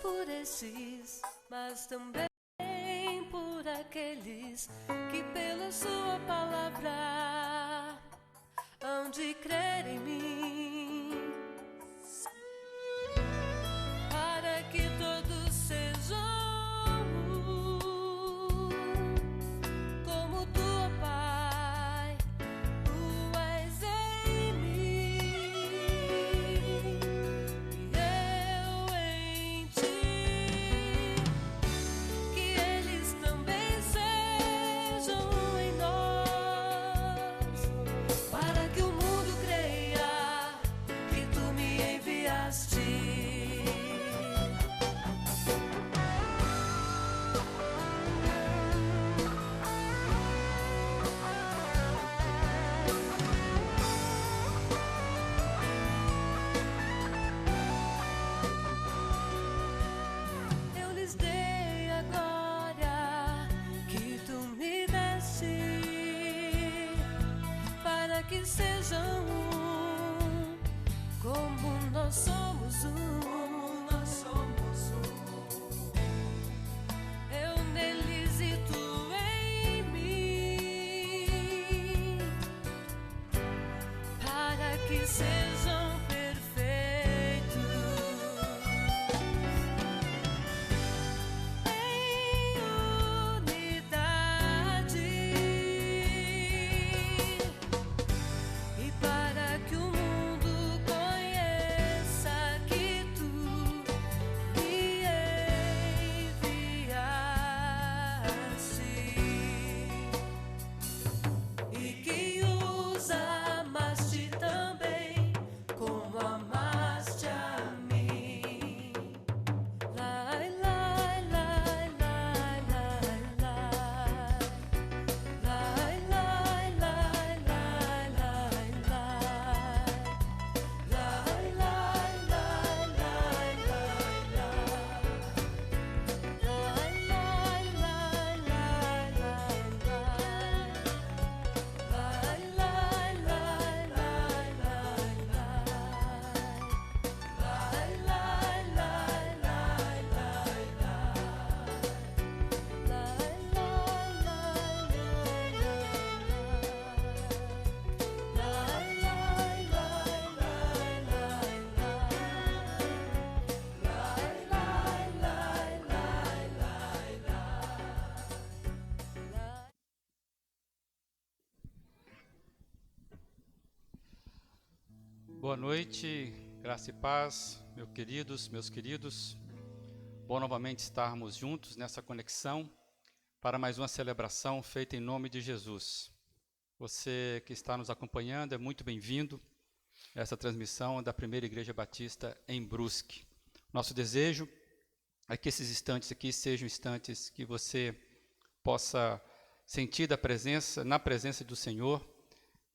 por esses, mas também por aqueles que pela sua palavra hão de crer em mim, para que todos sejam um, como tu, ó Pai, tu és em mim e eu em ti, que eles também sejam um em nós, para que o mundo creia que tu me enviaste. Eu lhes dei a glória que tu me deste, para que sejam um, como nós somos um. Eu neles e tu em mim, para que sejam perfeitos em unidade, e para que o mundo conheça que tu me enviaste e que os amaste também como amaste a mim. Lai, lai, lai, lai, lai, lai. Lai, lai, lai, lai, lai, lai. Lai, lai, lai, lai, lai, lai. Lai, lai, lai, lai, lai, lai. Lai, lai, lai, lai, lai, lai. Lai, lai, lai, lai, lai, Boa noite, graça e paz, meus queridos. Bom novamente estarmos juntos nessa conexão para mais uma celebração feita em nome de Jesus. Você que está nos acompanhando é muito bem-vindo a essa transmissão da Primeira Igreja Batista em Brusque. Nosso desejo é que esses instantes aqui sejam instantes que você possa sentir na presença do Senhor,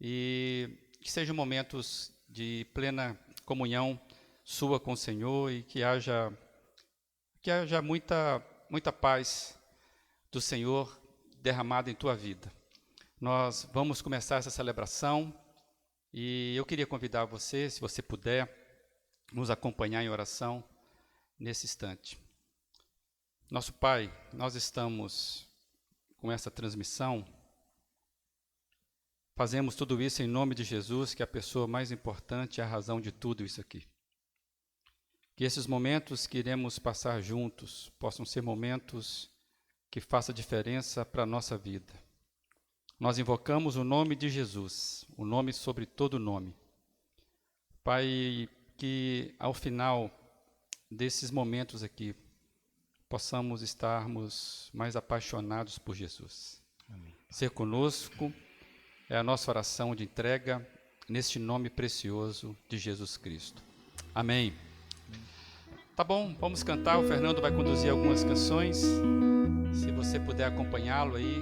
e que sejam momentos de plena comunhão sua com o Senhor, e que haja muita paz do Senhor derramada em tua vida. Nós vamos começar essa celebração e eu queria convidar você, se você puder, nos acompanhar em oração nesse instante. Nosso Pai, nós estamos com essa transmissão. Fazemos tudo isso em nome de Jesus, que é a pessoa mais importante e a razão de tudo isso aqui. Que esses momentos que iremos passar juntos possam ser momentos que façam diferença para a nossa vida. Nós invocamos o nome de Jesus, o nome sobre todo nome. Pai, que ao final desses momentos aqui, possamos estarmos mais apaixonados por Jesus. Amém. Ser conosco é a nossa oração de entrega neste nome precioso de Jesus Cristo. Amém. Tá bom, vamos cantar. O Fernando vai conduzir algumas canções. Se você puder acompanhá-lo aí,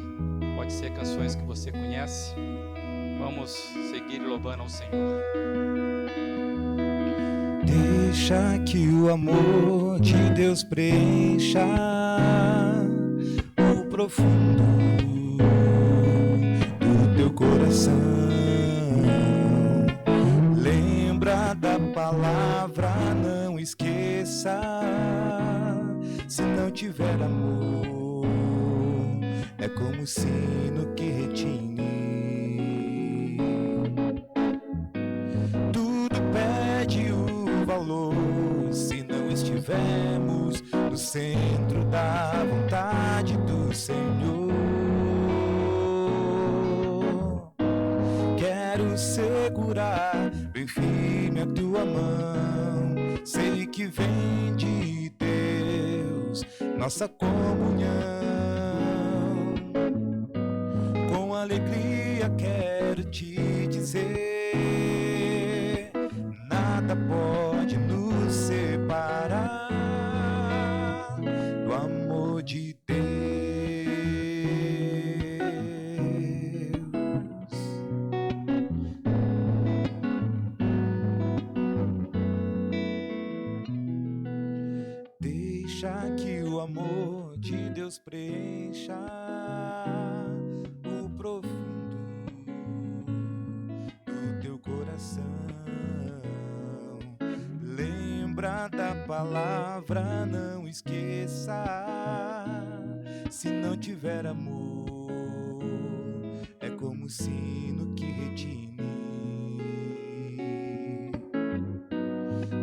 pode ser canções que você conhece. Vamos seguir louvando ao Senhor. Deixa que o amor de Deus preencha o profundo do teu coração. Lembra da palavra não esqueça. Se não tiver amor, é como o sino que retine. Tudo perde o valor se não estivermos no centro da vontade do Senhor. Quero segurar bem firme a tua mão, sei que vem de Deus nossa comunhão. Com alegria quero te dizer, nada pode nos separar do amor de Deus. Deixa que o amor de Deus preencha o profundo do teu coração. Lembra da palavra, não esqueça. Se não tiver amor, é como o sino que retine.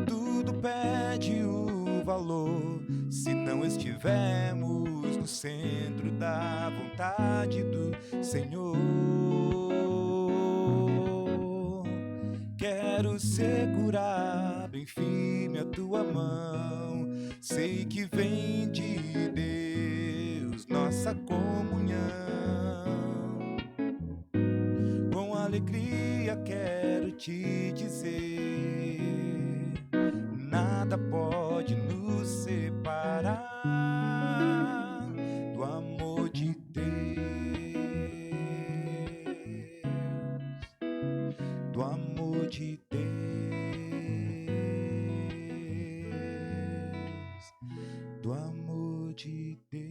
Tudo perde o valor se não estivermos no centro da vontade do Senhor. Quero segurar bem firme a tua mão, sei que vem de Deus nossa comunhão. Com alegria quero te dizer, nada pode nos separar do amor de Deus, do amor de Deus, do amor de Deus.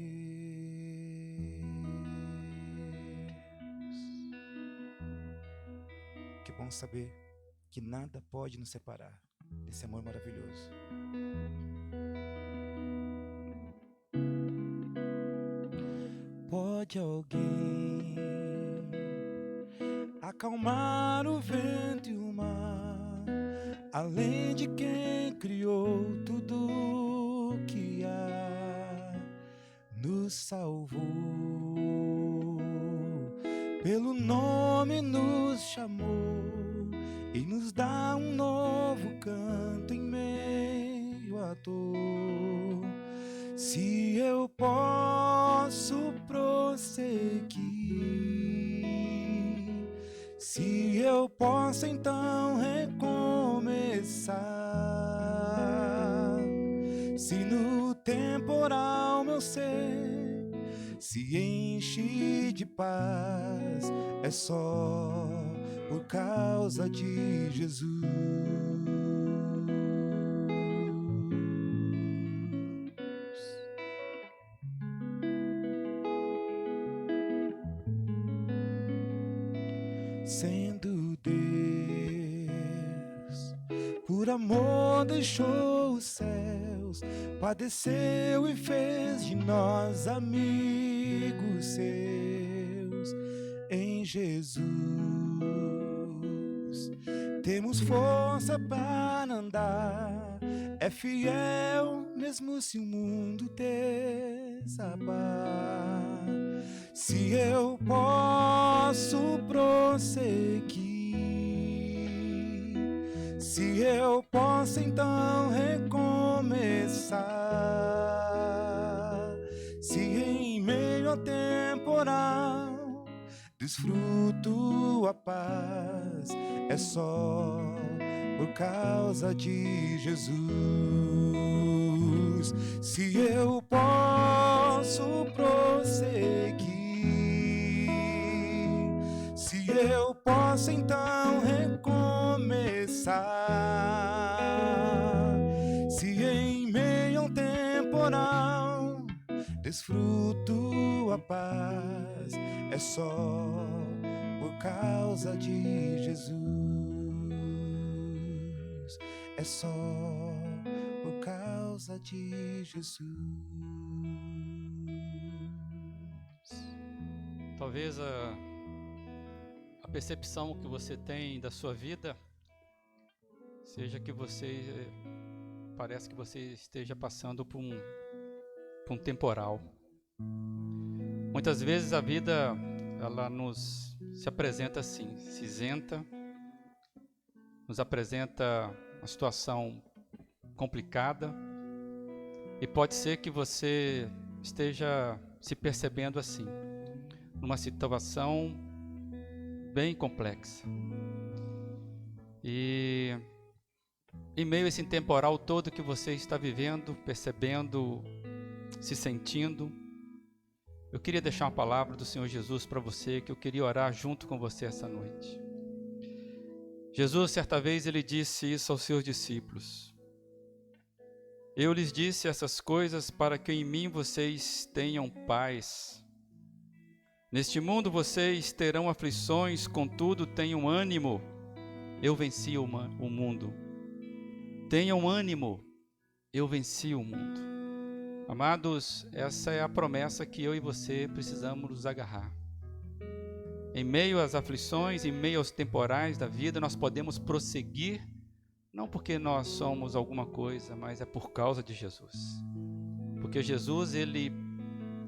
Que bom saber que nada pode nos separar desse amor maravilhoso. Pode alguém acalmar o vento e o mar, além de quem criou tudo que há, nos salvou, pelo nome nos chamou e nos dá um novo canto em meio à dor. Se eu posso prosseguir, se eu posso então recomeçar, se no temporal meu ser se enche de paz, é só por causa de Jesus. Sendo Deus, por amor deixou os céus, padeceu e fez de nós amigos seus. Em Jesus temos força para andar, é fiel mesmo se o mundo desabar. Se eu posso prosseguir, se eu posso então recomeçar, se em meio ao temporal desfruto a paz, é só por causa de Jesus. Se eu posso prosseguir, se eu posso então recomeçar, se em meio ao temporal desfruto a paz, é só por causa de Jesus. é só por causa de Jesus. Talvez a percepção que você tem da sua vida seja que parece que você esteja passando por um temporal. Muitas vezes a vida, ela se apresenta assim, cinzenta, nos apresenta uma situação complicada, e pode ser que você esteja se percebendo assim, numa situação bem complexa. E em meio a esse temporal todo que você está vivendo, percebendo, se sentindo, eu queria deixar uma palavra do Senhor Jesus para você, que eu queria orar junto com você essa noite. Jesus, certa vez, ele disse isso aos seus discípulos: eu lhes disse essas coisas para que em mim vocês tenham paz. Neste mundo vocês terão aflições, contudo tenham ânimo, eu venci o mundo. Tenham ânimo, eu venci o mundo. Amados, essa é a promessa que eu e você precisamos nos agarrar. Em meio às aflições, em meio aos temporais da vida, nós podemos prosseguir, não porque nós somos alguma coisa, mas é por causa de Jesus. Porque Jesus, ele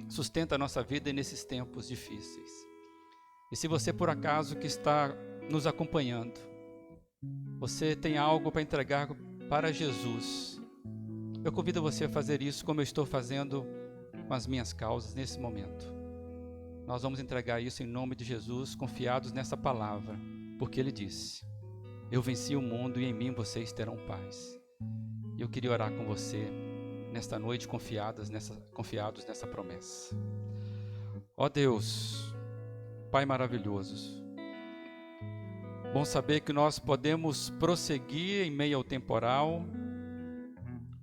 sustenta a nossa vida nesses tempos difíceis. E se você, por acaso, que está nos acompanhando, você tem algo para entregar para Jesus, eu convido você a fazer isso como eu estou fazendo com as minhas causas nesse momento. Nós vamos entregar isso em nome de Jesus, confiados nessa palavra, porque Ele disse: eu venci o mundo e em mim vocês terão paz. E eu queria orar com você nesta noite, confiados nessa promessa. Ó Deus, Pai maravilhoso, bom saber que nós podemos prosseguir em meio ao temporal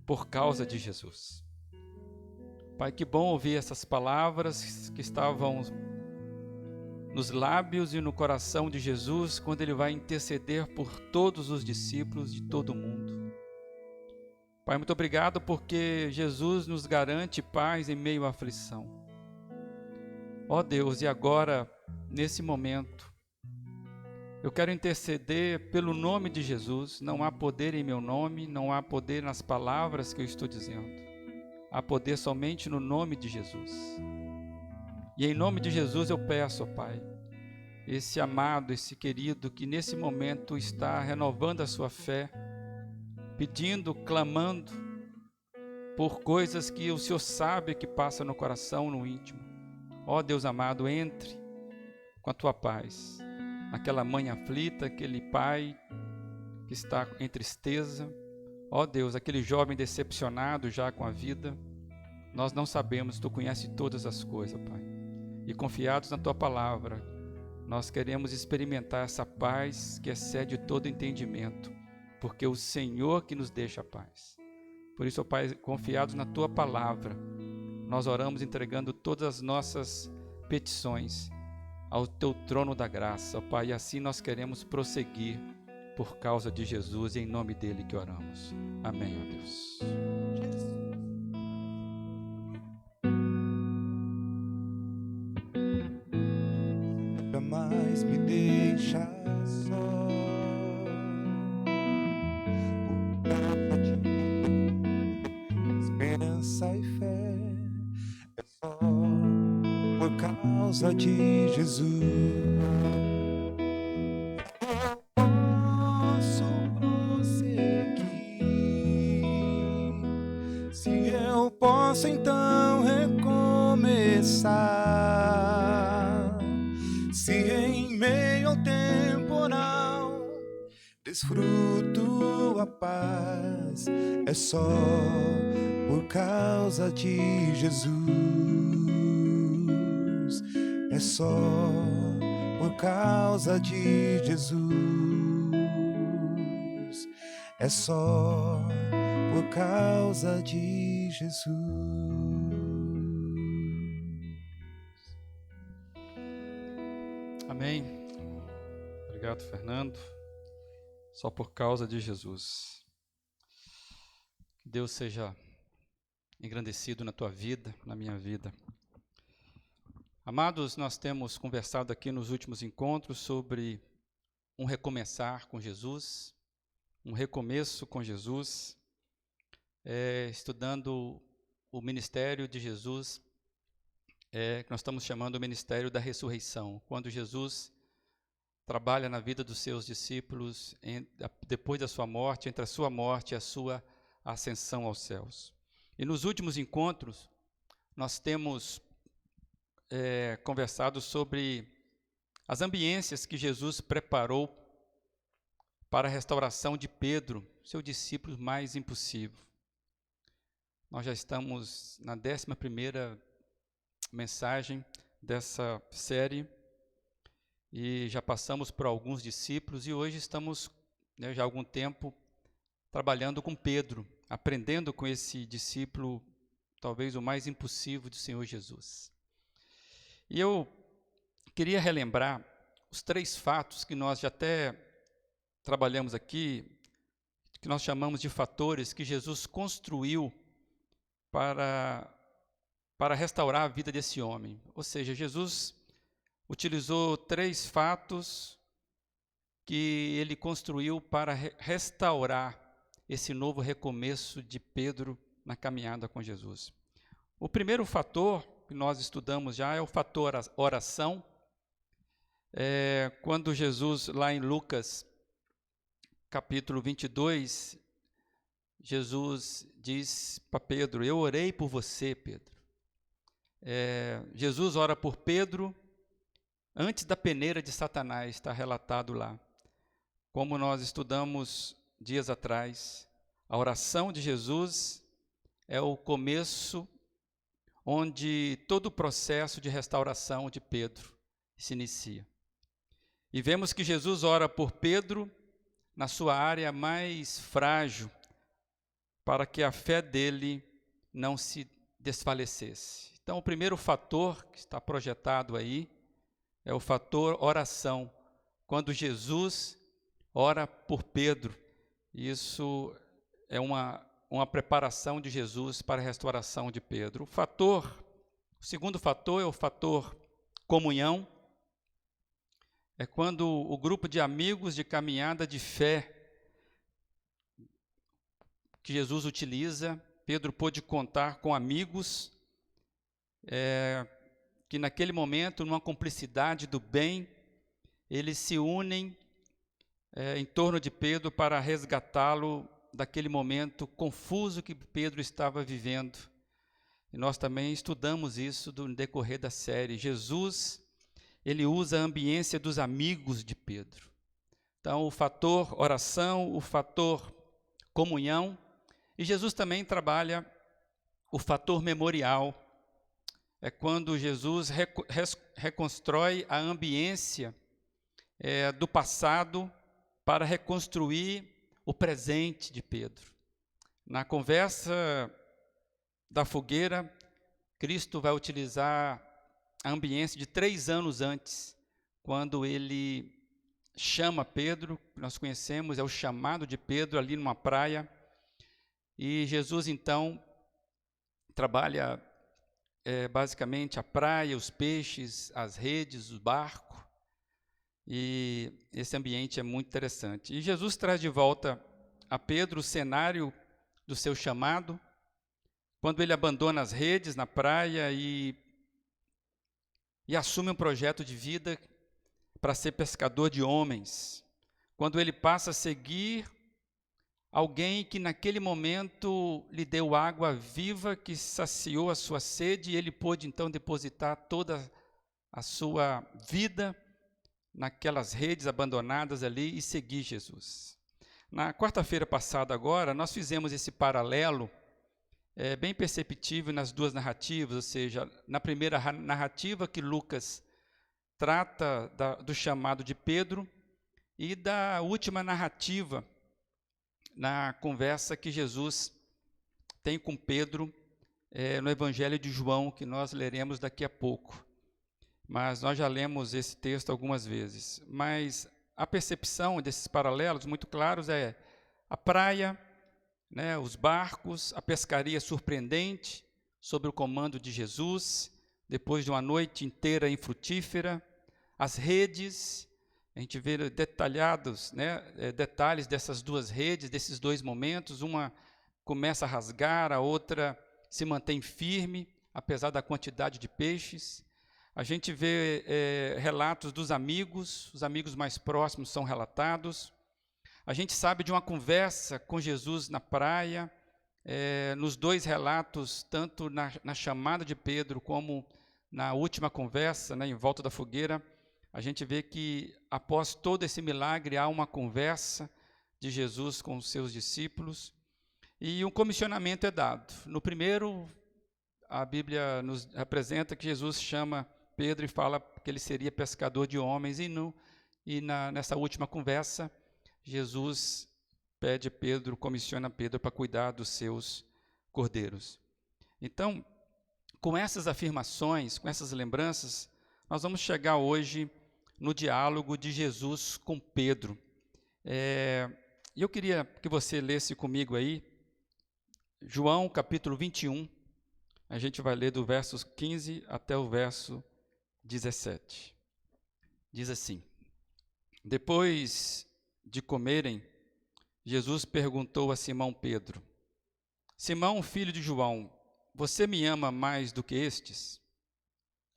por causa de Jesus. Pai, que bom ouvir essas palavras que estavam nos lábios e no coração de Jesus, quando Ele vai interceder por todos os discípulos de todo o mundo. Pai, muito obrigado porque Jesus nos garante paz em meio à aflição. Ó Deus, e agora, nesse momento, eu quero interceder pelo nome de Jesus. Não há poder em meu nome, não há poder nas palavras que eu estou dizendo. Há poder somente no nome de Jesus. E em nome de Jesus eu peço, ó Pai, esse amado, esse querido que nesse momento está renovando a sua fé, pedindo, clamando por coisas que o Senhor sabe que passa no coração, no íntimo. Ó Deus amado, entre com a tua paz naquela mãe aflita, aquele pai que está em tristeza. Ó Deus, aquele jovem decepcionado já com a vida. Nós não sabemos, Tu conheces todas as coisas, Pai. E confiados na Tua palavra, nós queremos experimentar essa paz que excede todo entendimento, porque é o Senhor que nos deixa a paz. Por isso, ó Pai, confiados na Tua palavra, nós oramos entregando todas as nossas petições ao Teu trono da graça, ó Pai, e assim nós queremos prosseguir por causa de Jesus, e em nome dEle que oramos. Amém, ó Deus. Jamais me deixa só, por causa de esperança e fé, é só por causa de Jesus. Posso prosseguir, se eu posso então recomeçar, se em meio ao temporal desfruto a paz, é só por causa de Jesus. É só por causa de Jesus. É só por causa de Jesus. Amém. Obrigado, Fernando. Só por causa de Jesus. Deus seja engrandecido na tua vida, na minha vida. Amados, nós temos conversado aqui nos últimos encontros sobre um recomeçar com Jesus, um recomeço com Jesus, estudando o ministério de Jesus, que nós estamos chamando o ministério da ressurreição, quando Jesus trabalha na vida dos seus discípulos depois da sua morte, entre a sua morte e a sua ascensão aos céus. E nos últimos encontros, nós temos conversado sobre as ambiências que Jesus preparou para a restauração de Pedro, seu discípulo mais impulsivo. Nós já estamos na 11ª mensagem dessa série e já passamos por alguns discípulos e hoje estamos, já há algum tempo, trabalhando com Pedro, aprendendo com esse discípulo, talvez o mais impulsivo do Senhor Jesus. E eu queria relembrar os 3 fatos que nós já até trabalhamos aqui, que nós chamamos de fatores que Jesus construiu para restaurar a vida desse homem. Ou seja, Jesus utilizou 3 fatos que ele construiu para restaurar esse novo recomeço de Pedro na caminhada com Jesus. O primeiro fator que nós estudamos já é o fator oração. Quando Jesus, lá em Lucas, capítulo 22, Jesus diz para Pedro: eu orei por você, Pedro. Jesus ora por Pedro antes da peneira de Satanás, está relatado lá. Como nós estudamos dias atrás, a oração de Jesus é o começo onde todo o processo de restauração de Pedro se inicia. E vemos que Jesus ora por Pedro na sua área mais frágil, para que a fé dele não se desfalecesse. Então, o primeiro fator que está projetado aí é o fator oração. Quando Jesus ora por Pedro, isso é uma preparação de Jesus para a restauração de Pedro. O segundo fator é o fator comunhão. É quando o grupo de amigos de caminhada de fé que Jesus utiliza, Pedro pôde contar com amigos que naquele momento, numa cumplicidade do bem, eles se unem em torno de Pedro para resgatá-lo daquele momento confuso que Pedro estava vivendo. E nós também estudamos isso no decorrer da série. Jesus, ele usa a ambiência dos amigos de Pedro. Então, o fator oração, o fator comunhão, e Jesus também trabalha o fator memorial. É quando Jesus reconstrói a ambiência do passado para reconstruir o presente de Pedro. Na conversa da fogueira, Cristo vai utilizar a ambiência de 3 anos antes, quando ele chama Pedro, que nós conhecemos, é o chamado de Pedro ali numa praia, e Jesus então trabalha basicamente a praia, os peixes, as redes, o barco, e esse ambiente é muito interessante. E Jesus traz de volta a Pedro o cenário do seu chamado, quando ele abandona as redes na praia e assume um projeto de vida para ser pescador de homens. Quando ele passa a seguir alguém que naquele momento lhe deu água viva, que saciou a sua sede, e ele pôde então depositar toda a sua vida naquelas redes abandonadas ali e seguir Jesus. Na quarta-feira passada agora, nós fizemos esse paralelo bem perceptível nas 2 narrativas, ou seja, na primeira narrativa que Lucas trata do chamado de Pedro, e da última narrativa na conversa que Jesus tem com Pedro no Evangelho de João, que nós leremos daqui a pouco. Mas nós já lemos esse texto algumas vezes. Mas a percepção desses paralelos muito claros é a praia, né, os barcos, a pescaria surpreendente, sob o comando de Jesus, depois de uma noite inteira infrutífera, as redes, a gente vê detalhados, né, detalhes dessas duas redes, desses dois momentos, uma começa a rasgar, a outra se mantém firme, apesar da quantidade de peixes. A gente vê relatos dos amigos, os amigos mais próximos são relatados. A gente sabe de uma conversa com Jesus na praia, nos dois relatos, tanto na chamada de Pedro como na última conversa, né, em volta da fogueira, a gente vê que após todo esse milagre há uma conversa de Jesus com os seus discípulos e um comissionamento é dado. No primeiro, a Bíblia nos apresenta que Jesus chama Pedro e fala que ele seria pescador de homens nessa última conversa, Jesus comissiona Pedro para cuidar dos seus cordeiros. Então, com essas afirmações, com essas lembranças, nós vamos chegar hoje no diálogo de Jesus com Pedro. Eu queria que você lesse comigo aí, João capítulo 21, a gente vai ler do verso 15 até o verso 17. Diz assim: Depois de comerem, Jesus perguntou a Simão Pedro: Simão, filho de João, você me ama mais do que estes?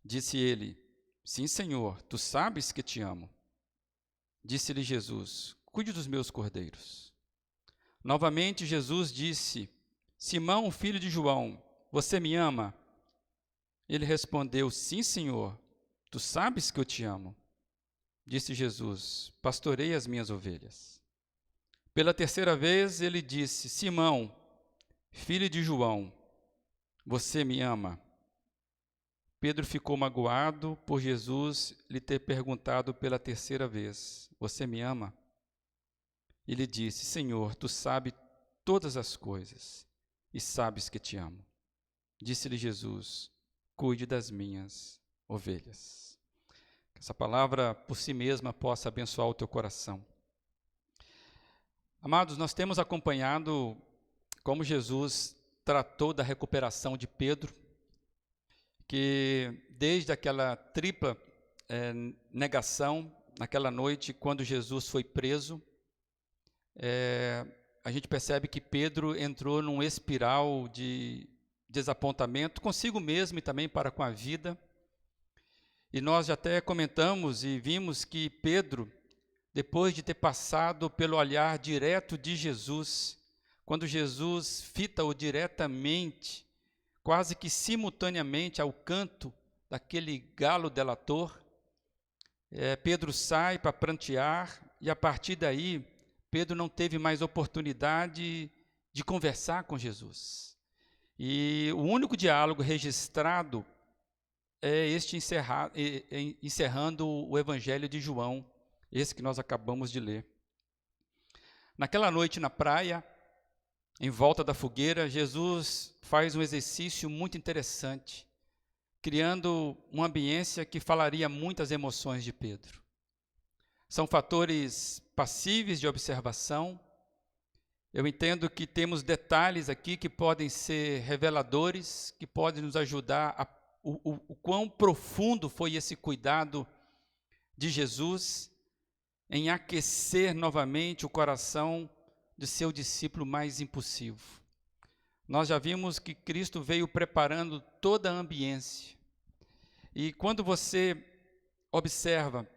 Disse ele: Sim, Senhor, tu sabes que te amo. Disse-lhe Jesus: Cuide dos meus cordeiros. Novamente Jesus disse: Simão, filho de João, você me ama? Ele respondeu: Sim, Senhor, tu sabes que eu te amo. Disse Jesus: Pastorei as minhas ovelhas. Pela terceira vez ele disse: Simão, filho de João, você me ama? Pedro ficou magoado por Jesus lhe ter perguntado pela terceira vez: Você me ama? Ele disse: Senhor, tu sabes todas as coisas e sabes que te amo. Disse-lhe Jesus: Cuide das minhas ovelhas. Que essa palavra por si mesma possa abençoar o teu coração. Amados, nós temos acompanhado como Jesus tratou da recuperação de Pedro, que desde aquela tripla negação, naquela noite, quando Jesus foi preso, a gente percebe que Pedro entrou num espiral de desapontamento consigo mesmo e também para com a vida. E nós já até comentamos e vimos que Pedro, depois de ter passado pelo olhar direto de Jesus, quando Jesus fita-o diretamente, quase que simultaneamente ao canto daquele galo delator, Pedro sai para prantear e a partir daí Pedro não teve mais oportunidade de conversar com Jesus. E o único diálogo registrado é este encerrando o Evangelho de João, esse que nós acabamos de ler. Naquela noite na praia, em volta da fogueira, Jesus faz um exercício muito interessante, criando uma ambiência que falaria muitas emoções de Pedro. São fatores passíveis de observação. Eu entendo que temos detalhes aqui que podem ser reveladores, que podem nos ajudar o quão profundo foi esse cuidado de Jesus em aquecer novamente o coração de seu discípulo mais impulsivo. Nós já vimos que Cristo veio preparando toda a ambiência. E quando você observa,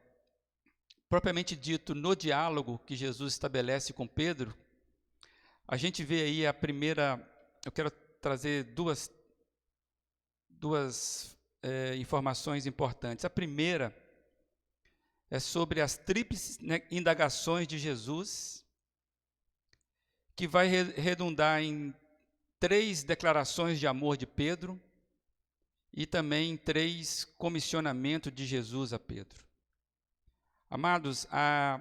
propriamente dito, no diálogo que Jesus estabelece com Pedro, a gente vê aí a primeira, eu quero trazer duas informações importantes. A primeira é sobre as tríplices indagações de Jesus, que vai redundar em 3 declarações de amor de Pedro e também em 3 comissionamentos de Jesus a Pedro. Amados, a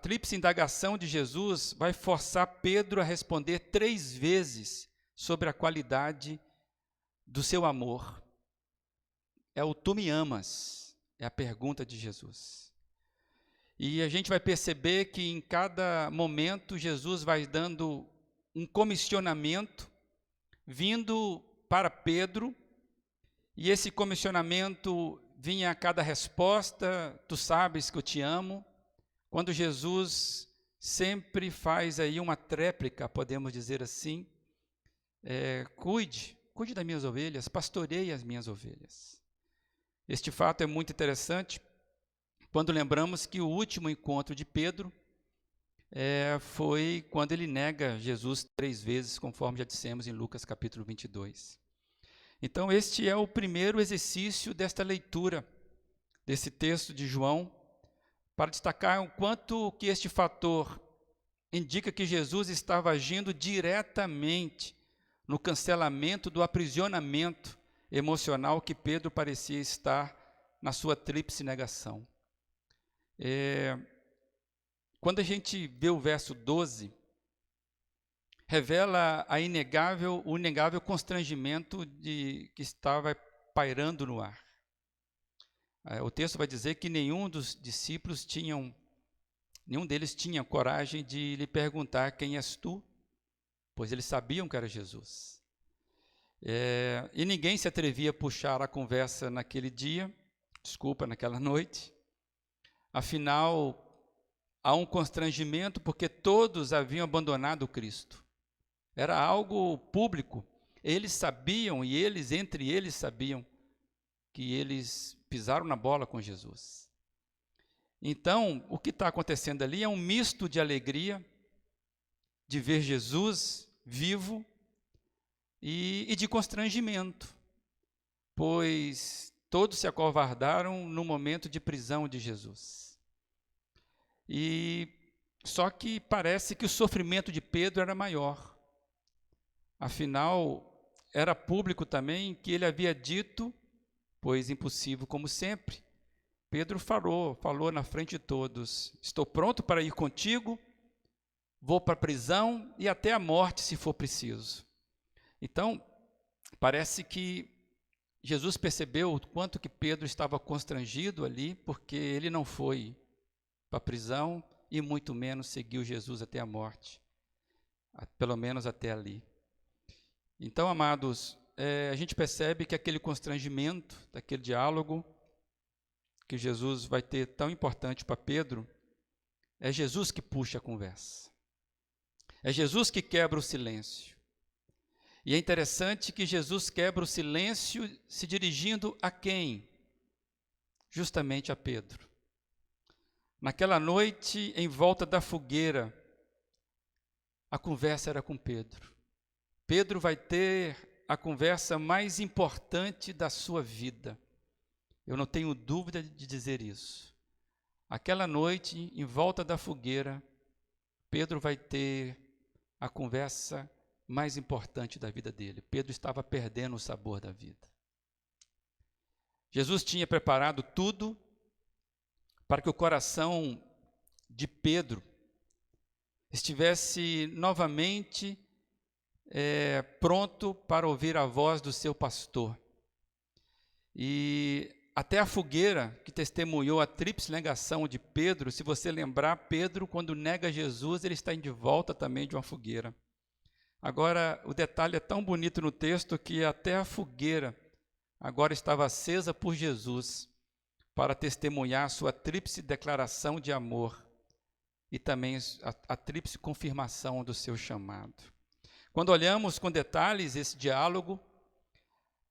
tríplice indagação de Jesus vai forçar Pedro a responder 3 vezes sobre a qualidade do seu amor. É o tu me amas, é a pergunta de Jesus. E a gente vai perceber que em cada momento Jesus vai dando um comissionamento vindo para Pedro, e esse comissionamento vinha a cada resposta: tu sabes que eu te amo. Quando Jesus sempre faz aí uma tréplica, podemos dizer assim, cuide das minhas ovelhas, pastoreie as minhas ovelhas. Este fato é muito interessante quando lembramos que o último encontro de Pedro foi quando ele nega Jesus 3 vezes, conforme já dissemos em Lucas capítulo 22. Então, este é o primeiro exercício desta leitura, desse texto de João, para destacar o quanto que este fator indica que Jesus estava agindo diretamente no cancelamento do aprisionamento emocional que Pedro parecia estar na sua tríplice negação. Quando a gente vê o verso 12, revela o inegável constrangimento que estava pairando no ar. O texto vai dizer que nenhum dos discípulos nenhum deles tinha coragem de lhe perguntar: quem és tu? Pois eles sabiam que era Jesus. E ninguém se atrevia a puxar a conversa naquela noite. Afinal, há um constrangimento porque todos haviam abandonado Cristo. Era algo público. Eles sabiam, e entre eles sabiam, que eles pisaram na bola com Jesus. Então, o que está acontecendo ali é um misto de alegria de ver Jesus vivo e de constrangimento, pois todos se acovardaram no momento de prisão de Jesus. Só que parece que o sofrimento de Pedro era maior. Afinal, era público também que ele havia dito, pois impossível como sempre, Pedro falou na frente de todos: estou pronto para ir contigo, vou para a prisão e até a morte, se for preciso. Então, parece que Jesus percebeu o quanto que Pedro estava constrangido ali, porque ele não foi para a prisão e muito menos seguiu Jesus até a morte, pelo menos até ali. Então, amados, a gente percebe que aquele constrangimento, daquele diálogo que Jesus vai ter tão importante para Pedro, é Jesus que puxa a conversa. É Jesus que quebra o silêncio. E é interessante que Jesus quebra o silêncio se dirigindo a quem? Justamente a Pedro. Naquela noite, em volta da fogueira, a conversa era com Pedro. Pedro vai ter a conversa mais importante da sua vida. Eu não tenho dúvida de dizer isso. Aquela noite, em volta da fogueira, Pedro vai ter a conversa mais importante da vida dele. Pedro estava perdendo o sabor da vida. Jesus tinha preparado tudo para que o coração de Pedro estivesse novamente pronto para ouvir a voz do seu pastor. E até a fogueira que testemunhou a tríplice negação de Pedro, se você lembrar, Pedro, quando nega Jesus, ele está de volta também de uma fogueira. Agora, o detalhe é tão bonito no texto que até a fogueira agora estava acesa por Jesus para testemunhar sua tríplice declaração de amor e também a tríplice confirmação do seu chamado. Quando olhamos com detalhes esse diálogo,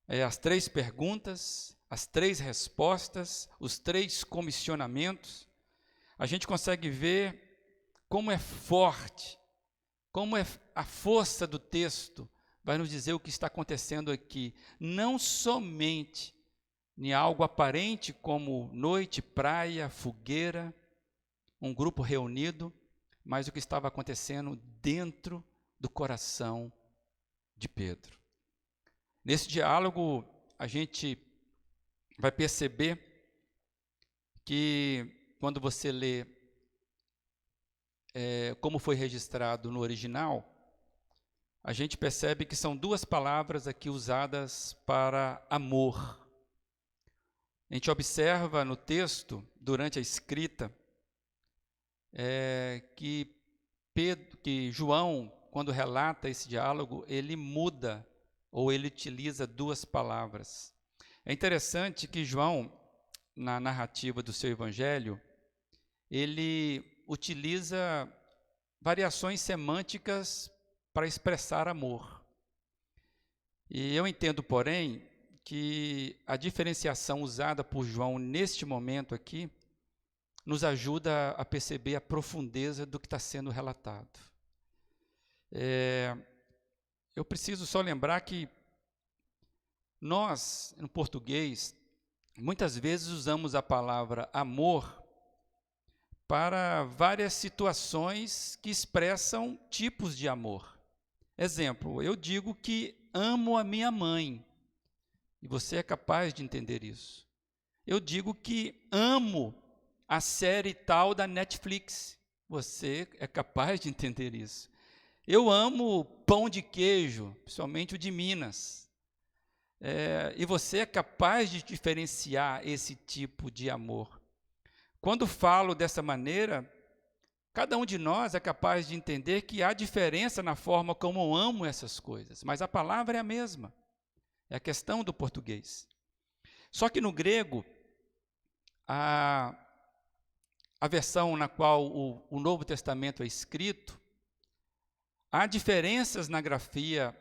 as 3 perguntas, as 3 respostas, os 3 comissionamentos, a gente consegue ver como é forte, como é a força do texto vai nos dizer o que está acontecendo aqui, não somente em algo aparente como noite, praia, fogueira, um grupo reunido, mas o que estava acontecendo dentro do coração de Pedro. Nesse diálogo, a gente vai perceber que, quando você lê como foi registrado no original, a gente percebe que são 2 palavras aqui usadas para amor. A gente observa no texto, durante a escrita, que João quando relata esse diálogo, ele muda ou ele utiliza duas palavras. É interessante que João, na narrativa do seu evangelho, ele utiliza variações semânticas para expressar amor. E eu entendo, porém, que a diferenciação usada por João neste momento aqui nos ajuda a perceber a profundeza do que está sendo relatado. Eu preciso só lembrar que nós, no português, muitas vezes usamos a palavra amor para várias situações que expressam tipos de amor. Exemplo, eu digo que amo a minha mãe, e você é capaz de entender isso. Eu digo que amo a série tal da Netflix, você é capaz de entender isso. Eu amo pão de queijo, principalmente o de Minas. E você é capaz de diferenciar esse tipo de amor. Quando falo dessa maneira, cada um de nós é capaz de entender que há diferença na forma como eu amo essas coisas, mas a palavra é a mesma. É a questão do português. Só que no grego, a versão na qual o Novo Testamento é escrito, há diferenças na grafia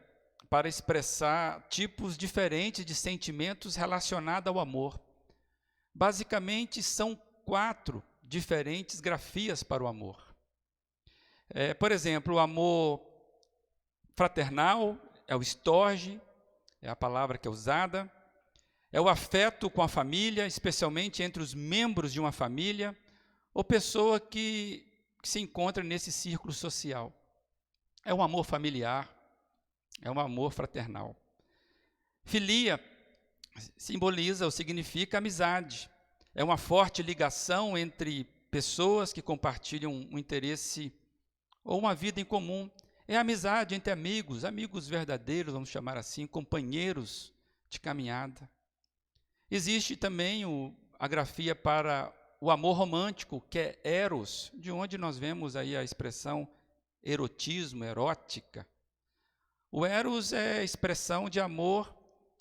para expressar tipos diferentes de sentimentos relacionados ao amor. Basicamente, são 4 diferentes grafias para o amor. Por exemplo, o amor fraternal é o storge, é a palavra que é usada. É o afeto com a família, especialmente entre os membros de uma família, ou pessoa que se encontra nesse círculo social. É um amor familiar, é um amor fraternal. Filia simboliza ou significa amizade. É uma forte ligação entre pessoas que compartilham um interesse ou uma vida em comum. É a amizade entre amigos, amigos verdadeiros, vamos chamar assim, companheiros de caminhada. Existe também a grafia para o amor romântico, que é eros, de onde nós vemos aí a expressão erotismo, erótica. O eros é a expressão de amor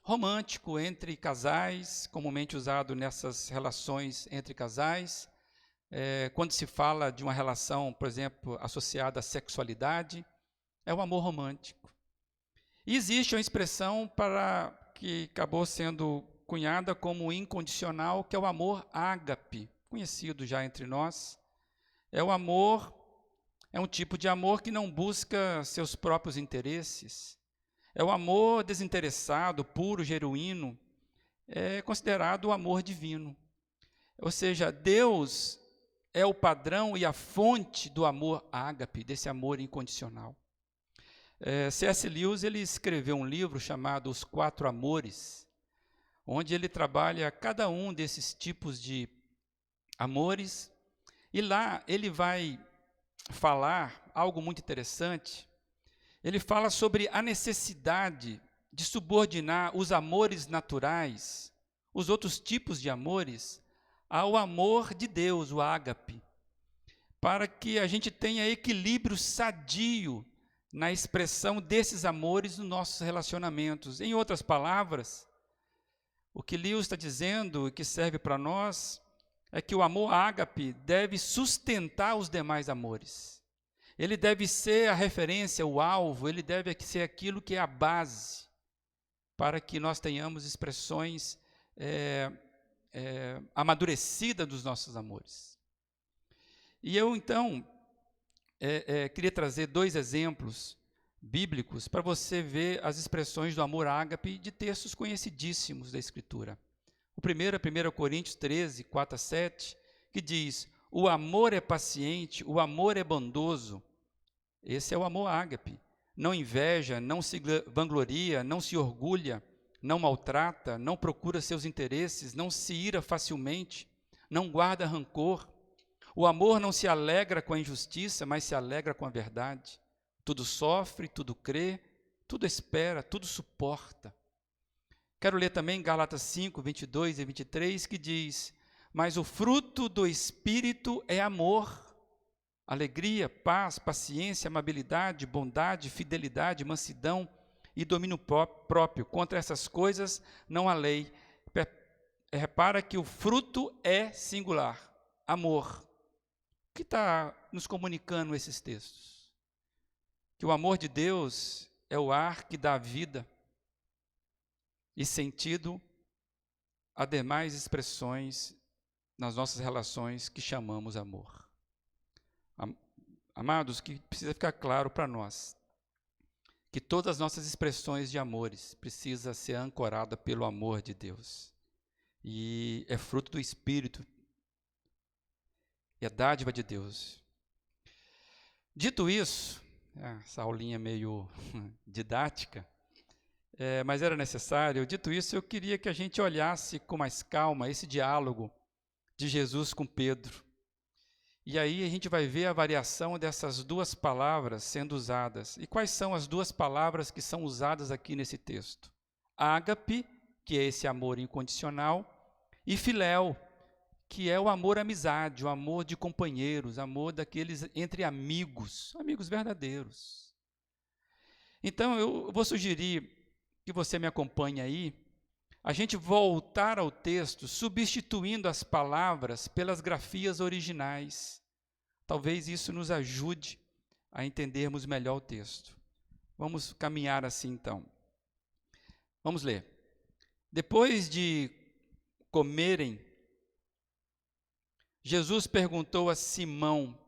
romântico entre casais, comumente usado nessas relações entre casais. Quando se fala de uma relação, por exemplo, associada à sexualidade, é o amor romântico. E existe uma expressão que acabou sendo cunhada como incondicional, que é o amor ágape, conhecido já entre nós. É um tipo de amor que não busca seus próprios interesses. É o amor desinteressado, puro, genuíno. É considerado o amor divino. Ou seja, Deus é o padrão e a fonte do amor ágape, desse amor incondicional. C.S. Lewis ele escreveu um livro chamado Os 4 Amores, onde ele trabalha cada um desses tipos de amores, e lá ele vai falar algo muito interessante. Ele fala sobre a necessidade de subordinar os amores naturais, os outros tipos de amores, ao amor de Deus, o ágape, para que a gente tenha equilíbrio sadio na expressão desses amores nos nossos relacionamentos. Em outras palavras, o que Lewis está dizendo e que serve para nós é que o amor ágape deve sustentar os demais amores. Ele deve ser a referência, o alvo, ele deve ser aquilo que é a base para que nós tenhamos expressões amadurecidas dos nossos amores. E eu, então, queria trazer 2 exemplos bíblicos para você ver as expressões do amor ágape de textos conhecidíssimos da Escritura. O primeiro é 1 Coríntios 13, 4 a 7, que diz: o amor é paciente, o amor é bondoso. Esse é o amor ágape. Não inveja, não se vangloria, não se orgulha, não maltrata, não procura seus interesses, não se ira facilmente, não guarda rancor. O amor não se alegra com a injustiça, mas se alegra com a verdade. Tudo sofre, tudo crê, tudo espera, tudo suporta. Quero ler também Gálatas 5, 22 e 23, que diz: mas o fruto do Espírito é amor. alegria, paz, paciência, amabilidade, bondade, fidelidade, mansidão e domínio próprio. Contra essas coisas não há lei. Repara que o fruto é singular, amor. O que está nos comunicando esses textos? Que o amor de Deus é o ar que dá vida e sentido a demais expressões nas nossas relações que chamamos amor. Amados, que precisa ficar claro para nós, que todas as nossas expressões de amores precisam ser ancoradas pelo amor de Deus. E é fruto do Espírito, é dádiva de Deus. Dito isso, essa aulinha meio didática, mas era necessário. Dito isso, eu queria que a gente olhasse com mais calma esse diálogo de Jesus com Pedro. E aí a gente vai ver a variação dessas duas palavras sendo usadas. E quais são as duas palavras que são usadas aqui nesse texto? Ágape, que é esse amor incondicional, e filéu, que é o amor amizade, o amor de companheiros, amor daqueles entre amigos, amigos verdadeiros. Então eu vou sugerir que você me acompanhe aí, a gente voltar ao texto, substituindo as palavras pelas grafias originais. Talvez isso nos ajude a entendermos melhor o texto. Vamos caminhar assim então. Vamos ler. Depois de comerem, Jesus perguntou a Simão,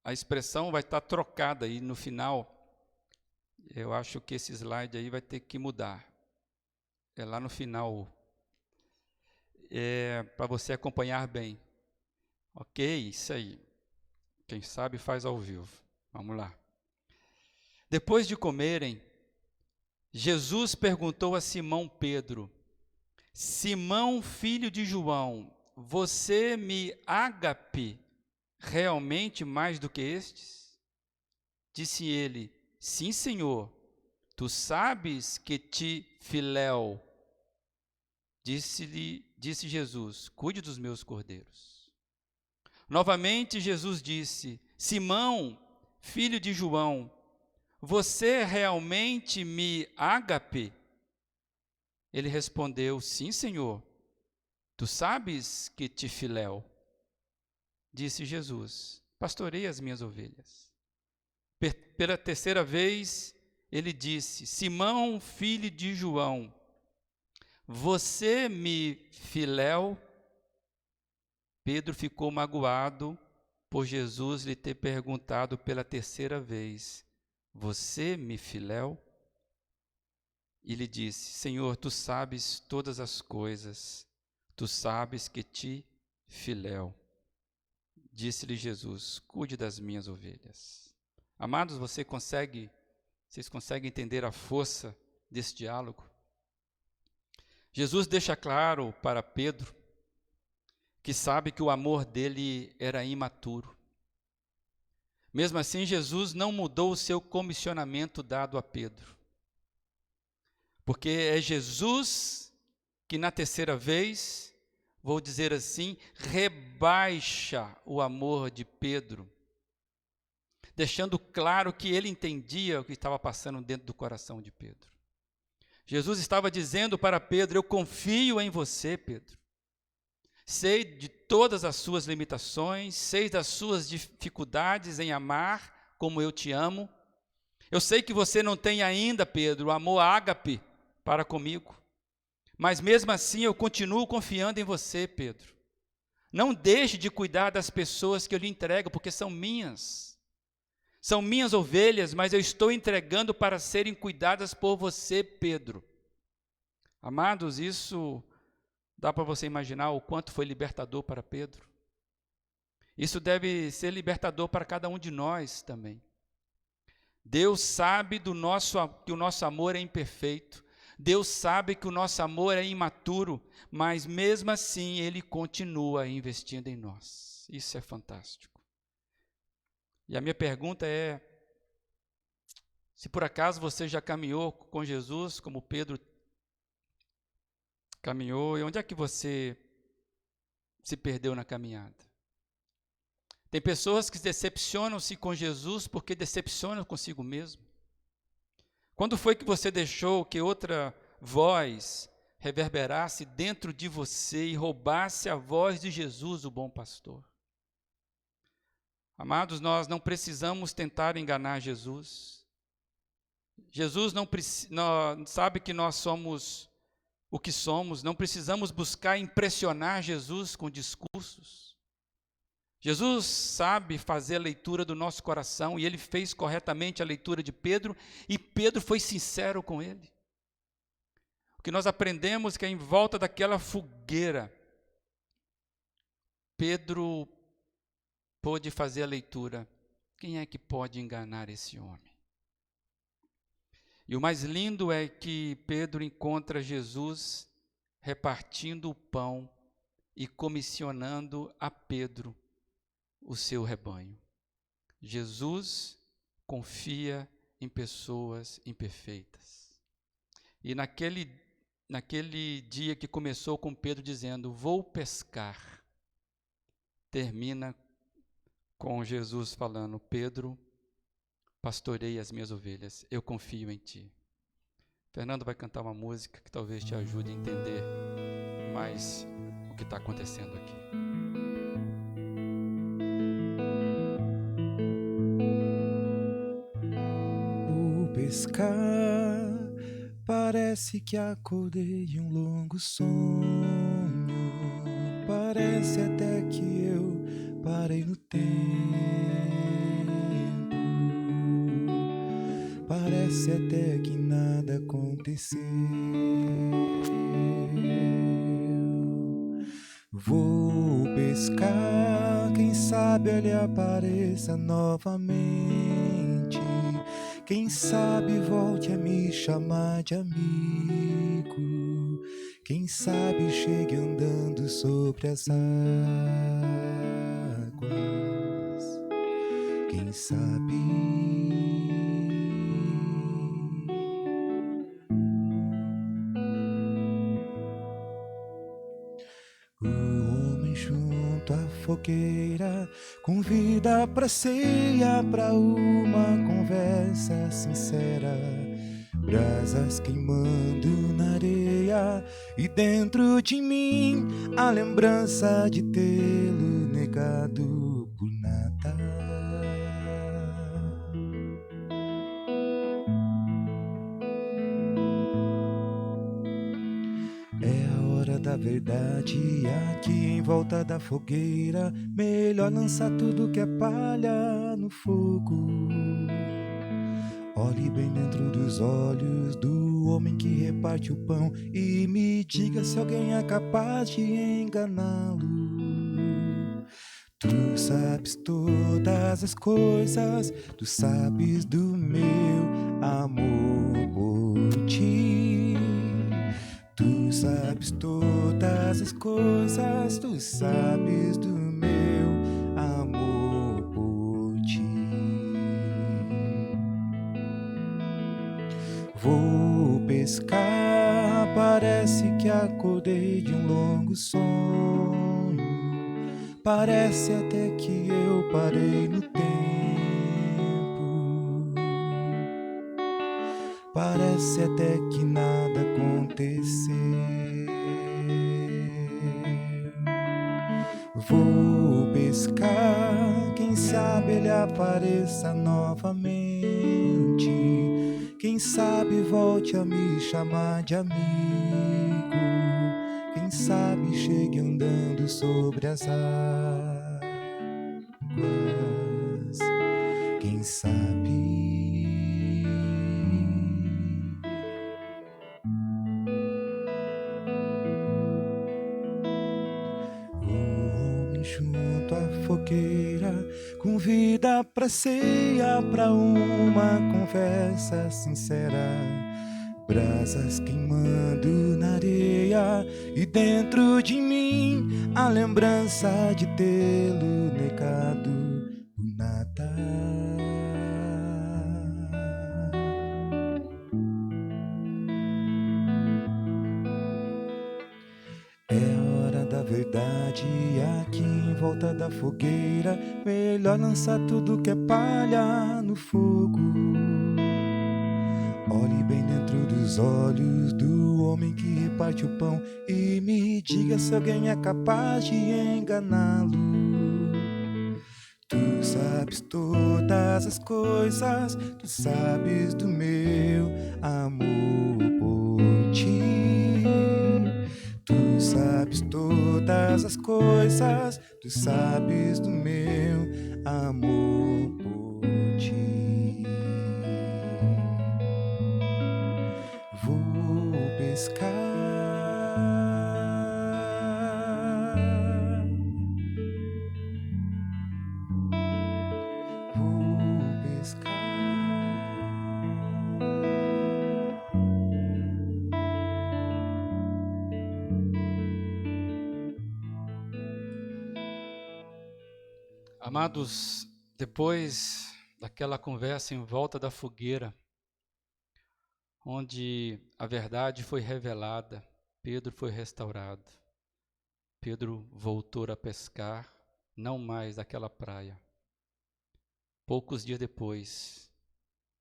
a expressão vai estar trocada aí no final. Eu acho que esse slide aí vai ter que mudar. É lá no final. Para você acompanhar bem. Ok? Isso aí. Quem sabe faz ao vivo. Vamos lá. Depois de comerem, Jesus perguntou a Simão Pedro: Simão, filho de João, você me ágape realmente mais do que estes? Disse ele: sim, Senhor, tu sabes que te filéu. Disse Jesus: cuide dos meus cordeiros. Novamente Jesus disse: Simão, filho de João, você realmente me ágape? Ele respondeu: sim, Senhor, tu sabes que te filéu. Disse Jesus: pastorei as minhas ovelhas. Pela terceira vez, ele disse: Simão, filho de João, você me filéu? Pedro ficou magoado por Jesus lhe ter perguntado pela terceira vez: você me filéu? E lhe disse: Senhor, tu sabes todas as coisas, tu sabes que te filéu. Disse-lhe Jesus: cuide das minhas ovelhas. Amados, vocês conseguem entender a força desse diálogo? Jesus deixa claro para Pedro que sabe que o amor dele era imaturo. Mesmo assim, Jesus não mudou o seu comissionamento dado a Pedro. Porque é Jesus que na terceira vez, vou dizer assim, rebaixa o amor de Pedro, deixando claro que ele entendia o que estava passando dentro do coração de Pedro. Jesus estava dizendo para Pedro: eu confio em você, Pedro. Sei de todas as suas limitações, sei das suas dificuldades em amar como eu te amo. Eu sei que você não tem ainda, Pedro, o amor ágape para comigo. Mas mesmo assim eu continuo confiando em você, Pedro. Não deixe de cuidar das pessoas que eu lhe entrego, porque são minhas. São minhas ovelhas, mas eu estou entregando para serem cuidadas por você, Pedro. Amados, isso dá para você imaginar o quanto foi libertador para Pedro? Isso deve ser libertador para cada um de nós também. Deus sabe que o nosso amor é imperfeito. Deus sabe que o nosso amor é imaturo, mas mesmo assim Ele continua investindo em nós. Isso é fantástico. E a minha pergunta é: se por acaso você já caminhou com Jesus, como Pedro caminhou, e onde é que você se perdeu na caminhada? Tem pessoas que decepcionam-se com Jesus porque decepcionam consigo mesmo. Quando foi que você deixou que outra voz reverberasse dentro de você e roubasse a voz de Jesus, o bom pastor? Amados, nós não precisamos tentar enganar Jesus. Jesus sabe que nós somos o que somos, não precisamos buscar impressionar Jesus com discursos. Jesus sabe fazer a leitura do nosso coração, e ele fez corretamente a leitura de Pedro, e Pedro foi sincero com ele. O que nós aprendemos é que em volta daquela fogueira, Pedro pôde fazer a leitura. Quem é que pode enganar esse homem? E o mais lindo é que Pedro encontra Jesus repartindo o pão e comissionando a Pedro o seu rebanho. Jesus confia em pessoas imperfeitas. E naquele dia que começou com Pedro dizendo, vou pescar, termina com Jesus falando, Pedro, pastorei as minhas ovelhas, eu confio em ti. Fernando vai cantar uma música que talvez te ajude a entender mais o que está acontecendo aqui. Vou pescar, parece que acordei de um longo sonho. Parece até que eu parei no tempo. Parece até que nada aconteceu. Vou pescar, quem sabe ele apareça novamente. Quem sabe volte a me chamar de amigo. Quem sabe chegue andando sobre as águas. Quem sabe... O homem junto à fogueira convida pra ceia, pra uma conversa sincera. Brasas queimando na areia e dentro de mim a lembrança de tê-lo negado por nada. Da verdade, aqui em volta da fogueira, melhor lançar tudo que é palha no fogo. Olhe bem dentro dos olhos do homem que reparte o pão e me diga se alguém é capaz de enganá-lo. Tu sabes todas as coisas, tu sabes do meu amor por ti. Tu sabes todas as coisas, tu sabes do meu amor por ti. Vou pescar, parece que acordei de um longo sonho. Parece até que eu parei no tempo. Parece até que nada aconteceu. Vou pescar, quem sabe ele apareça novamente. Quem sabe volte a me chamar de amigo. Quem sabe chegue andando sobre as águas. Quem sabe... junto à fogueira, convida pra ceia, pra uma conversa sincera. Brasas queimando na areia e dentro de mim a lembrança de tê-lo negado por nada. volta da fogueira, melhor lançar tudo que é palha no fogo. Olhe bem dentro dos olhos do homem que reparte o pão e me diga se alguém é capaz de enganá-lo. Tu sabes todas as coisas, tu sabes do meu amor por ti. Tu sabes todas as coisas, tu sabes do meu amor por ti. Vou pescar, vou pescar. Amados, depois daquela conversa em volta da fogueira, onde a verdade foi revelada, Pedro foi restaurado. Pedro voltou a pescar, não mais daquela praia. Poucos dias depois,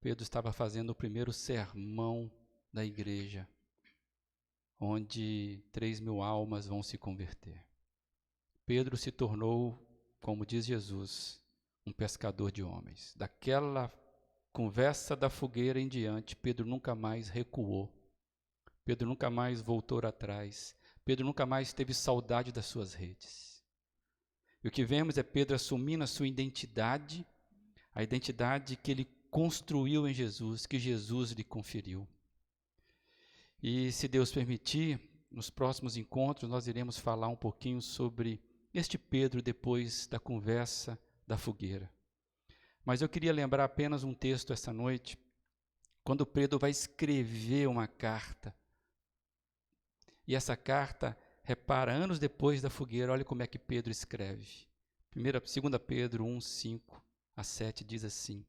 Pedro estava fazendo o primeiro sermão da igreja, onde 3.000 almas vão se converter. Pedro se tornou, como diz Jesus, um pescador de homens. Daquela conversa da fogueira em diante, Pedro nunca mais recuou. Pedro nunca mais voltou atrás. Pedro nunca mais teve saudade das suas redes. E o que vemos é Pedro assumindo a sua identidade, a identidade que ele construiu em Jesus, que Jesus lhe conferiu. E se Deus permitir, nos próximos encontros nós iremos falar um pouquinho sobre este Pedro depois da conversa da fogueira. Mas eu queria lembrar apenas um texto essa noite, quando Pedro vai escrever uma carta. E essa carta, repara, anos depois da fogueira, olha como é que Pedro escreve. 2 Pedro 1, 5 a 7 diz assim: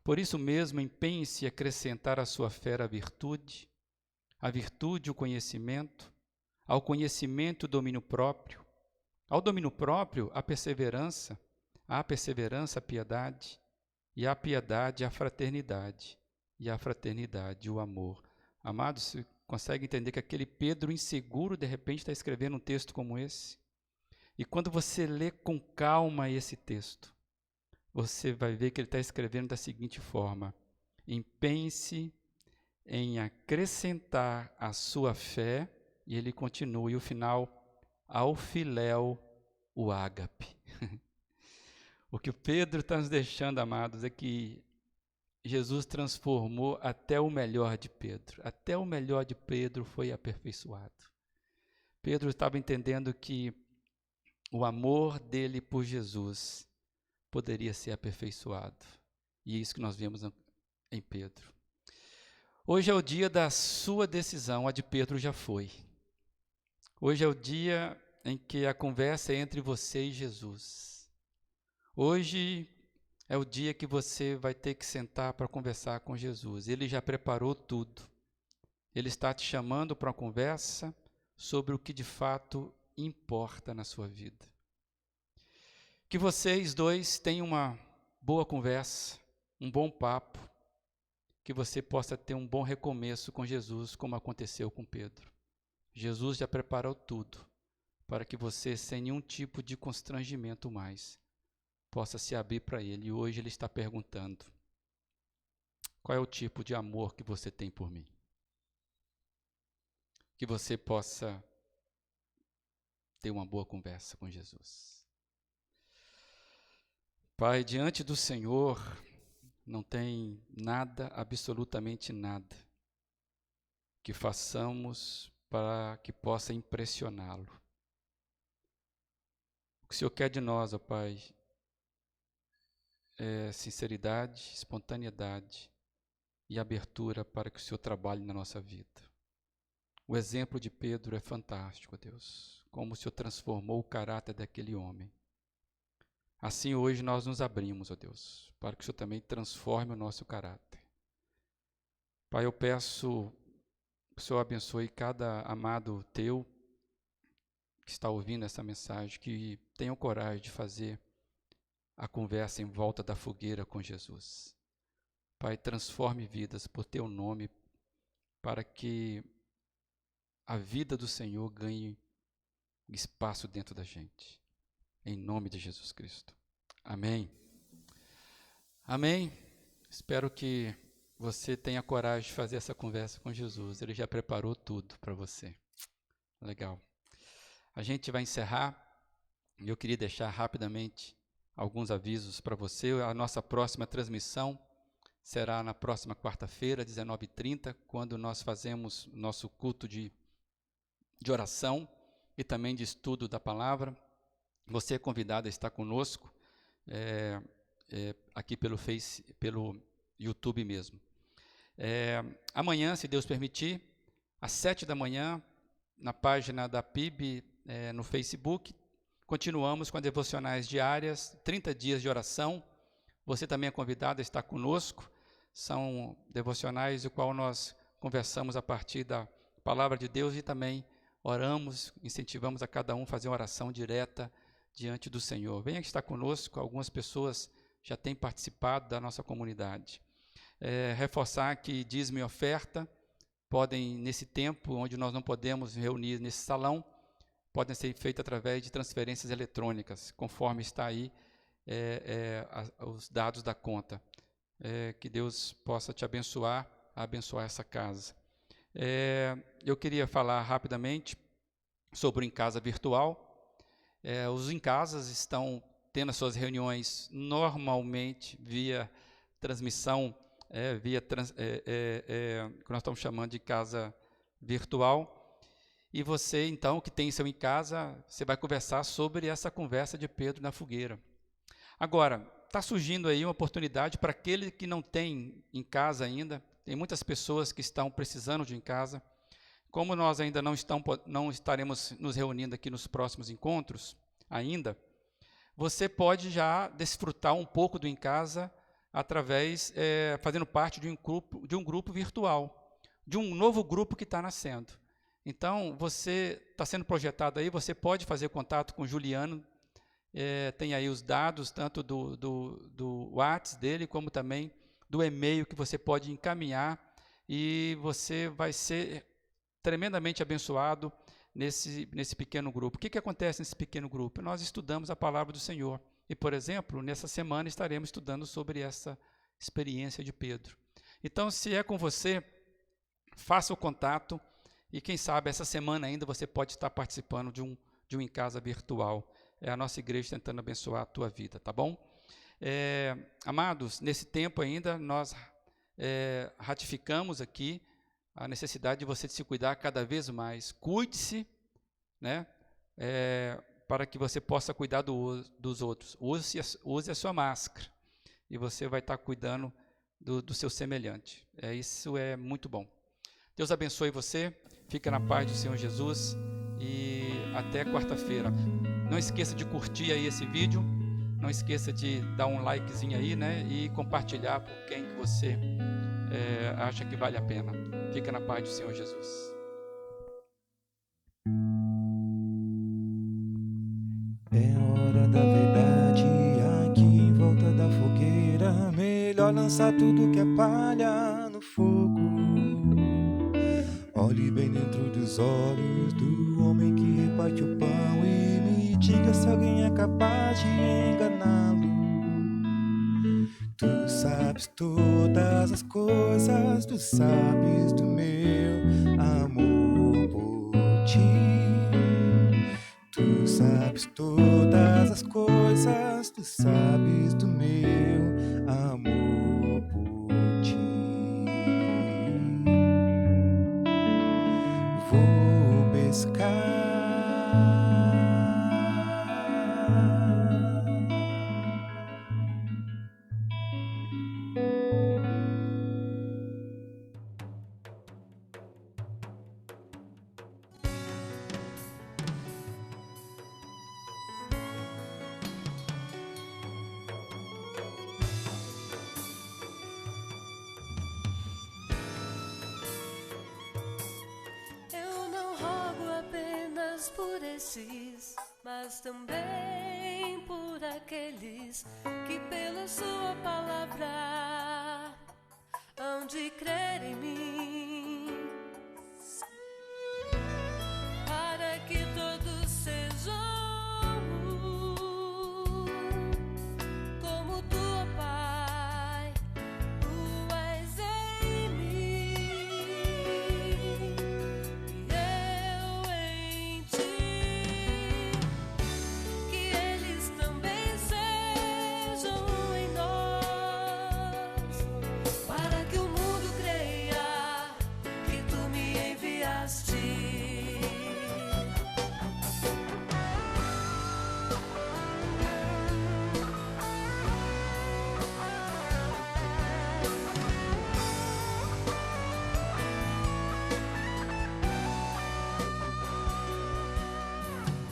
Por isso mesmo, empenhe-se em acrescentar à sua fé a virtude o conhecimento, ao conhecimento o domínio próprio, ao domínio próprio a perseverança, à perseverança a piedade, e à piedade a fraternidade, e à fraternidade o amor. Amados, você consegue entender que aquele Pedro inseguro, de repente, está escrevendo um texto como esse? E quando você lê com calma esse texto, você vai ver que ele está escrevendo da seguinte forma: empenhe-se em acrescentar à sua fé, e ele continua, e o final, ao filéu, o ágape. O que o Pedro está nos deixando, amados, é que Jesus transformou até o melhor de Pedro. Até o melhor de Pedro foi aperfeiçoado. Pedro estava entendendo que o amor dele por Jesus poderia ser aperfeiçoado. E é isso que nós vemos em Pedro. Hoje é o dia da sua decisão, a de Pedro já foi. Hoje é o dia em que a conversa é entre você e Jesus. Hoje é o dia que você vai ter que sentar para conversar com Jesus. Ele já preparou tudo. Ele está te chamando para uma conversa sobre o que de fato importa na sua vida. Que vocês dois tenham uma boa conversa, um bom papo, que você possa ter um bom recomeço com Jesus, como aconteceu com Pedro. Jesus já preparou tudo para que você, sem nenhum tipo de constrangimento mais, possa se abrir para Ele. E hoje Ele está perguntando: qual é o tipo de amor que você tem por mim? Que você possa ter uma boa conversa com Jesus. Pai, diante do Senhor, não tem nada, absolutamente nada, que façamos para que possa impressioná-lo. O que o Senhor quer de nós, ó Pai, é sinceridade, espontaneidade e abertura para que o Senhor trabalhe na nossa vida. O exemplo de Pedro é fantástico, Deus, como o Senhor transformou o caráter daquele homem. Assim hoje nós nos abrimos, ó Deus, para que o Senhor também transforme o nosso caráter. Pai, eu peço que o Senhor abençoe cada amado teu que está ouvindo essa mensagem, que tenham coragem de fazer a conversa em volta da fogueira com Jesus. Pai, transforme vidas por teu nome, para que a vida do Senhor ganhe espaço dentro da gente. Em nome de Jesus Cristo. Amém. Amém. Espero que você tenha coragem de fazer essa conversa com Jesus. Ele já preparou tudo para você. Legal. A gente vai encerrar. Eu queria deixar rapidamente alguns avisos para você. A nossa próxima transmissão será na próxima quarta-feira, 19h30, quando nós fazemos nosso culto de oração e também de estudo da palavra. Você é convidado a estar conosco aqui pelo YouTube mesmo. Amanhã, se Deus permitir, às 7h, na página da PIB, no Facebook, continuamos com as devocionais diárias, 30 dias de oração. Você também é convidado a estar conosco. São devocionais no qual nós conversamos a partir da palavra de Deus e também oramos, incentivamos a cada um a fazer uma oração direta diante do Senhor. Venha estar conosco, algumas pessoas já têm participado da nossa comunidade. Reforçar que dízimo e oferta podem, nesse tempo onde nós não podemos reunir nesse salão, podem ser feitas através de transferências eletrônicas, conforme está aí os dados da conta. Que Deus possa te abençoar, abençoar essa casa. Eu queria falar rapidamente sobre o Em Casa virtual. Os Em Casas estão tendo as suas reuniões normalmente via transmissão, que nós estamos chamando de casa virtual. E você, então, que tem seu Em Casa, você vai conversar sobre essa conversa de Pedro na fogueira. Agora, está surgindo aí uma oportunidade para aquele que não tem em casa ainda. Tem muitas pessoas que estão precisando de em casa. Como nós ainda não estaremos nos reunindo aqui nos próximos encontros ainda, você pode já desfrutar um pouco do em casa através, fazendo parte de um grupo virtual, de um novo grupo que está nascendo. Então, você está sendo projetado aí, você pode fazer contato com o Juliano. Tem aí os dados, tanto do WhatsApp dele, como também do e-mail que você pode encaminhar, e você vai ser tremendamente abençoado nesse pequeno grupo. O que acontece nesse pequeno grupo? Nós estudamos a palavra do Senhor. E, por exemplo, nessa semana estaremos estudando sobre essa experiência de Pedro. Então, se é com você, faça o contato, e quem sabe essa semana ainda você pode estar participando de um Em Casa virtual. É a nossa igreja tentando abençoar a tua vida, tá bom? Amados, nesse tempo ainda nós ratificamos aqui a necessidade de você se cuidar cada vez mais. Cuide-se, né? Para que você possa cuidar dos outros. Use a sua máscara e você vai estar cuidando do seu semelhante. Isso é muito bom. Deus abençoe você. Fica na paz do Senhor Jesus e até quarta-feira. Não esqueça de curtir aí esse vídeo, não esqueça de dar um likezinho aí, né, e compartilhar por quem que você acha que vale a pena. Fica na paz do Senhor Jesus. É hora da verdade aqui em volta da fogueira. Melhor lançar tudo que é palha no fogo. Olhe bem dentro dos olhos do homem que reparte o pão e me diga se alguém é capaz de enganá-lo. Tu sabes todas as coisas, tu sabes do meu amor por ti. Tu sabes todas as coisas, tu sabes do meu amor por ti. Vou pescar. esses, mas também por aqueles que pela sua palavra hão de crer em mim, para que todos sejam um, como tu, ó Pai, tu és em mim e eu em ti, que eles também sejam um em nós, para que o mundo creia que tu me enviaste.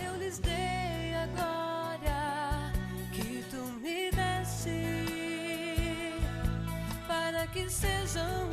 Eu lhes dei a glória que tu me deste, para que sejam